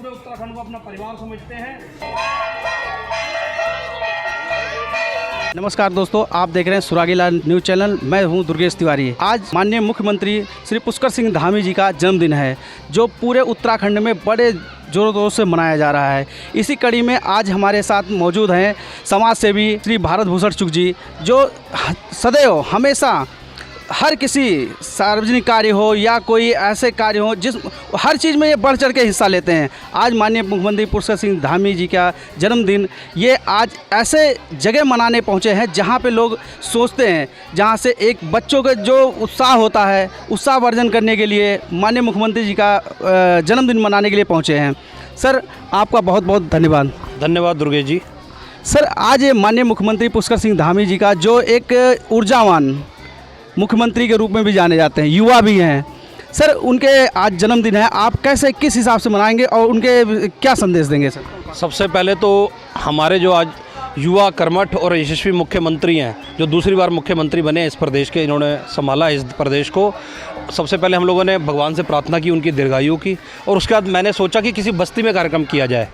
पूरे उत्तराखंड को अपना परिवार समझते हैं। नमस्कार दोस्तों, आप देख रहे हैं सुरागीलाल न्यूज़ चैनल। मैं हूं दुर्गेश तिवारी। आज माननीय मुख्यमंत्री श्री पुष्कर सिंह धामी जी का जन्मदिन है, जो पूरे उत्तराखंड में बड़े जोरों शोरों से मनाया जा रहा है। इसी कड़ी में आज हमारे साथ मौजूद हैं समाज सेवी श्री भारत भूषण चुग जी, जो सदैव हमेशा हर किसी सार्वजनिक कार्य हो या कोई ऐसे कार्य हो, जिस हर चीज़ में ये बढ़ चढ़ के हिस्सा लेते हैं। आज माननीय मुख्यमंत्री पुष्कर सिंह धामी जी का जन्मदिन ये आज ऐसे जगह मनाने पहुंचे हैं जहां पे लोग सोचते हैं, जहां से एक बच्चों का जो उत्साह होता है, उत्साहवर्धन करने के लिए माननीय मुख्यमंत्री जी का जन्मदिन मनाने के लिए पहुँचे हैं। सर, आपका बहुत बहुत धन्यवाद। धन्यवाद दुर्गेश जी। सर, आज माननीय मुख्यमंत्री पुष्कर सिंह धामी जी का जो एक ऊर्जावान मुख्यमंत्री के रूप में भी जाने जाते हैं, युवा भी हैं सर, उनके आज जन्मदिन है, आप कैसे किस हिसाब से मनाएंगे और उनके क्या संदेश देंगे सर? सबसे पहले तो हमारे जो आज युवा कर्मठ और यशस्वी मुख्यमंत्री हैं, जो दूसरी बार मुख्यमंत्री बने इस प्रदेश के, इन्होंने संभाला इस प्रदेश को, सबसे पहले हम लोगों ने भगवान से प्रार्थना की उनकी दीर्घायु की। और उसके बाद मैंने सोचा कि किसी बस्ती में कार्यक्रम किया जाए,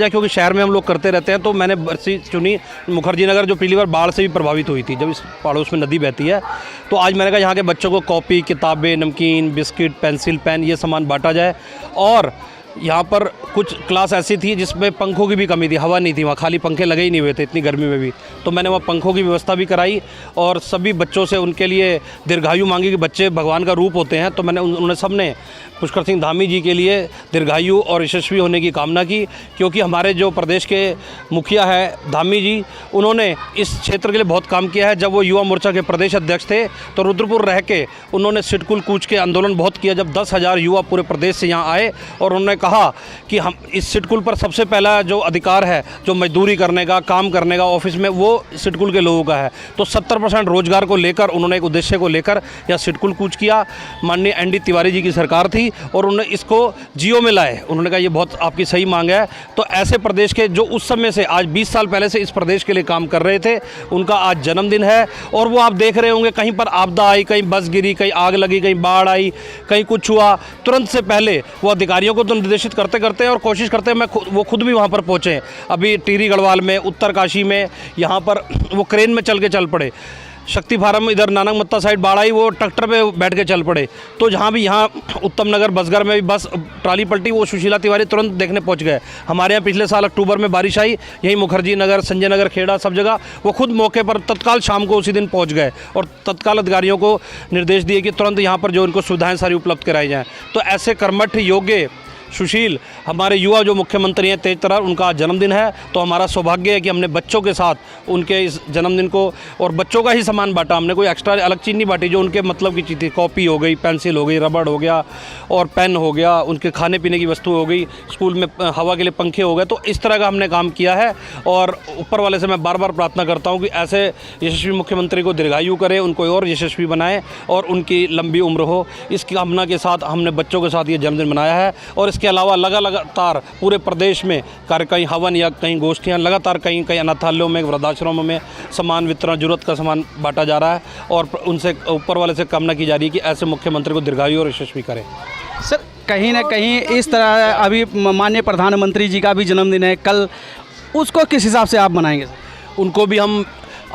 क्योंकि शहर में हम लोग करते रहते हैं। तो मैंने बस्ती चुनी मुखर्जी नगर, जो पिछली बार बाढ़ से भी प्रभावित हुई थी, जब इस पड़ोस में नदी बहती है। तो आज मैंने कहा यहाँ के बच्चों को कॉपी, किताबें, नमकीन, बिस्किट, पेंसिल, पेन, ये सामान बांटा जाए। और यहाँ पर कुछ क्लास ऐसी थी जिसमें पंखों की भी कमी थी, हवा नहीं थी, वहाँ खाली पंखे लगे ही नहीं हुए थे इतनी गर्मी में भी। तो मैंने वहाँ पंखों की व्यवस्था भी कराई और सभी बच्चों से उनके लिए दीर्घायु मांगी कि बच्चे भगवान का रूप होते हैं। तो मैंने उन्होंने सबने पुष्कर सिंह धामी जी के लिए दीर्घायु और यशस्वी होने की कामना की, क्योंकि हमारे जो प्रदेश के मुखिया है धामी जी, उन्होंने इस क्षेत्र के लिए बहुत काम किया है। जब वो युवा मोर्चा के प्रदेश अध्यक्ष थे तो रुद्रपुर रह के उन्होंने सिडकुल कूच के आंदोलन बहुत किया। जब 10,000 युवा पूरे प्रदेश से यहाँ आए और उन्होंने कहा कि हम इस सिडकुल पर सबसे पहला जो अधिकार है, जो मजदूरी करने का, काम करने का ऑफिस में, वो सिडकुल के लोगों का है। तो 70% रोजगार को लेकर उन्होंने एक उद्देश्य को लेकर यह सिडकुल कूच किया। माननीय ND तिवारी जी की सरकार थी और उन्होंने इसको जियो में लाए। उन्होंने कहा ये बहुत आपकी सही मांग है। तो ऐसे प्रदेश के जो उस समय से आज 20 साल पहले से इस प्रदेश के लिए काम कर रहे थे, उनका आज जन्मदिन है। और वो आप देख रहे होंगे, कहीं पर आपदा आई, कहीं बस गिरी, कहीं आग लगी, कहीं बाढ़ आई, कहीं कुछ हुआ, तुरंत से पहले वो अधिकारियों को तो निर्देशित करते हैं और कोशिश करते हैं वो खुद भी वहाँ पर पहुँचे। अभी टिहरी गढ़वाल में, उत्तरकाशी में, यहाँ पर वो क्रेन में चल पड़े। शक्ति फार्म इधर नानक मत्ता साइड बाढ़ आई, वो ट्रैक्टर पे बैठ के चल पड़े। तो जहाँ भी यहाँ उत्तम नगर बसगर में भी बस ट्राली पलटी, वो सुशीला तिवारी तुरंत देखने पहुँच गए। हमारे यहाँ पिछले साल अक्टूबर में बारिश आई, यही मुखर्जी नगर, संजय नगर, खेड़ा, सब जगह वो खुद मौके पर तत्काल शाम को उसी दिन पहुँच गए और तत्काल अधिकारियों को निर्देश दिए कि तुरंत यहाँ पर जो उनको सुविधाएँ सारी उपलब्ध कराई जाएँ। तो ऐसे कर्मठ, योग्य, सुशील हमारे युवा जो मुख्यमंत्री हैं तेज तर्रार, उनका आज जन्मदिन है। तो हमारा सौभाग्य है कि हमने बच्चों के साथ उनके इस जन्मदिन को, और बच्चों का ही सामान बांटा, हमने कोई एक्स्ट्रा अलग चीज़ नहीं बांटी। जो उनके मतलब की चीज़ थी, कॉपी हो गई, पेंसिल हो गई, रबड़ हो गया और पेन हो गया, उनके खाने पीने की वस्तु हो गई, स्कूल में हवा के लिए पंखे हो गए। तो इस तरह का हमने काम किया है। और ऊपर वाले से मैं बार बार प्रार्थना करता हूँ कि ऐसे यशस्वी मुख्यमंत्री को दीर्घायु करें, उनको और यशस्वी बनाएं और उनकी लंबी उम्र हो। इस कामना के साथ हमने बच्चों के साथ ये जन्मदिन मनाया है। और इसके अलावा लगातार पूरे प्रदेश में कहीं हवन या कहीं गोष्ठियाँ, लगातार कहीं अनाथालयों में, वृद्धाश्रमों में सामान वितरण, जरूरत का सामान बांटा जा रहा है। और उनसे ऊपर वाले से कामना की जा रही है कि ऐसे मुख्यमंत्री को दीर्घायु और यशस्वी करें। सर, कहीं ना कहीं इस तरह अभी माननीय प्रधानमंत्री जी का भी जन्मदिन है कल, उसको किस हिसाब से आप मनाएंगे? उनको भी हम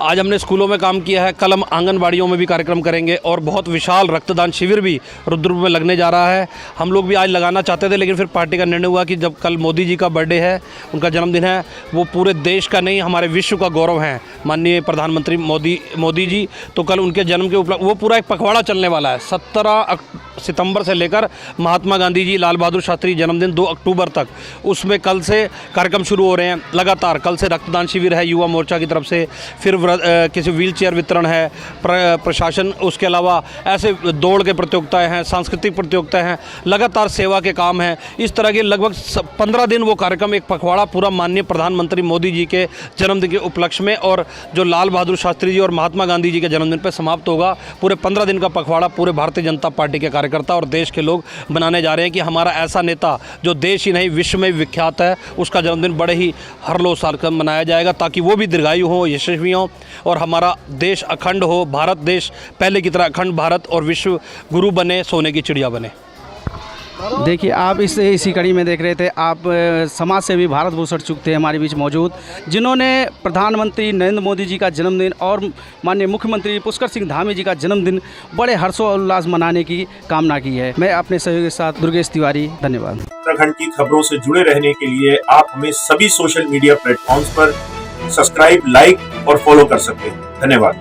आज हमने स्कूलों में काम किया है, कल हम आंगनबाड़ियों में भी कार्यक्रम करेंगे और बहुत विशाल रक्तदान शिविर भी रुद्रपुर में लगने जा रहा है। हम लोग भी आज लगाना चाहते थे, लेकिन फिर पार्टी का निर्णय हुआ कि जब कल मोदी जी का बर्थडे है, उनका जन्मदिन है, वो पूरे देश का नहीं हमारे विश्व का गौरव है माननीय प्रधानमंत्री मोदी जी। तो कल उनके जन्म के उपलक्ष्य वो पूरा एक पखवाड़ा चलने वाला है। 17 सितंबर से लेकर महात्मा गांधी जी, लाल बहादुर शास्त्री जन्मदिन 2 अक्टूबर तक, उसमें कल से कार्यक्रम शुरू हो रहे हैं लगातार। कल से रक्तदान शिविर है युवा मोर्चा की तरफ से, फिर किसी व्हील चेयर वितरण है प्रशासन, उसके अलावा ऐसे दौड़ के प्रतियोगिताएं हैं, सांस्कृतिक प्रतियोगिताएं हैं, लगातार सेवा के काम हैं। इस तरह के लगभग 15 दिन वो कार्यक्रम, एक पखवाड़ा पूरा माननीय प्रधानमंत्री मोदी जी के जन्मदिन के उपलक्ष्य में और जो लाल बहादुर शास्त्री जी और महात्मा गांधी जी के जन्मदिन पर समाप्त होगा। पूरे 15 दिन का पखवाड़ा पूरे भारतीय जनता पार्टी के कार्यकर्ता और देश के लोग बनाने जा रहे हैं कि हमारा ऐसा नेता जो देश ही नहीं विश्व में विख्यात है, उसका जन्मदिन बड़े ही हर्षोल्लास से मनाया जाएगा, ताकि वो भी दीर्घायु हो, यशस्वी हो और हमारा देश अखंड हो, भारत देश पहले की तरह अखंड भारत और विश्व गुरु बने, सोने की चिड़िया बने। देखिए, आप इसी कड़ी में देख रहे थे, आप समाज सेवी भारत भूषण चुग थे हमारे बीच मौजूद, जिन्होंने प्रधानमंत्री नरेंद्र मोदी जी का जन्मदिन और माननीय मुख्यमंत्री पुष्कर सिंह धामी जी का जन्मदिन बड़े हर्षोल्लास मनाने की कामना की है। मैं अपने सहयोगी के साथ दुर्गेश तिवारी, धन्यवाद। उत्तराखंड की खबरों से जुड़े रहने के लिए आप हमें सभी सोशल मीडिया प्लेटफॉर्म्स पर सब्सक्राइब, लाइक और फॉलो कर सकते हैं। धन्यवाद।